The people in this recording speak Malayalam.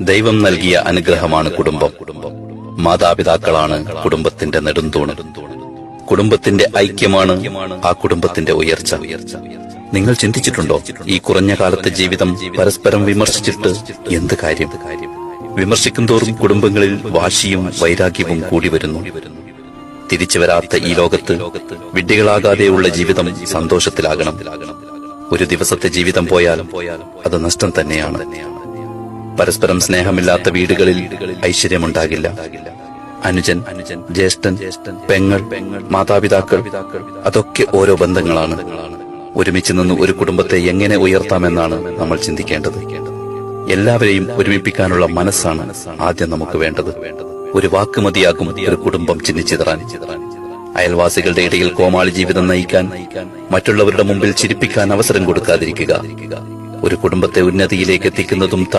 ദൈവം നൽകിയ അനുഗ്രഹമാണ് കുടുംബം. മാതാപിതാക്കളാണ് കുടുംബത്തിന്റെ നെടുന്തൂണ്. കുടുംബത്തിന്റെ ഐക്യമാണ് ആ കുടുംബത്തിന്റെ ഉയർച്ച. നിങ്ങൾ ചിന്തിച്ചിട്ടുണ്ടോ, ഈ കുറഞ്ഞ കാലത്തെ ജീവിതം പരസ്പരം വിമർശിച്ചിട്ട് എന്ത് കാര്യം? വിമർശിക്കും തോറും കുടുംബങ്ങളിൽ വാശിയും വൈരാഗ്യവും കൂടി വരുന്നു. തിരിച്ചു വരാത്ത ഈ ലോകത്ത് വിഡ്ഢികളാകാതെയുള്ള ജീവിതം സന്തോഷത്തിലാകണം. ഒരു ദിവസത്തെ ജീവിതം പോയാൽ അത് നഷ്ടം തന്നെയാണ്. പരസ്പരം സ്നേഹമില്ലാത്ത വീടുകളിൽ ഐശ്വര്യമുണ്ടാകില്ല. അനുജൻ, ജ്യേഷ്ഠൻ, പെങ്ങൾ, മാതാപിതാക്കൾ, അതൊക്കെ ഓരോ ബന്ധങ്ങളാണ്. ഒരുമിച്ച് നിന്ന് ഒരു കുടുംബത്തെ എങ്ങനെ ഉയർത്താമെന്നാണ് നമ്മൾ ചിന്തിക്കേണ്ടത്. എല്ലാവരെയും ഒരുമിപ്പിക്കാനുള്ള മനസ്സാണ് ആദ്യം നമുക്ക് വേണ്ടത്. ഒരു വാക്ക് മതിയാകും ഒരു കുടുംബം ചിന്നിച്ചിതറാൻ. അയൽവാസികളുടെ ഇടയിൽ കോമാളി ജീവിതം നയിക്കാൻ, മറ്റുള്ളവരുടെ മുമ്പിൽ ചിരിപ്പിക്കാൻ അവസരം കൊടുക്കാതിരിക്കുക. ഒരു കുടുംബത്തെ ഉന്നതിയിലേക്ക് എത്തിക്കുന്നതും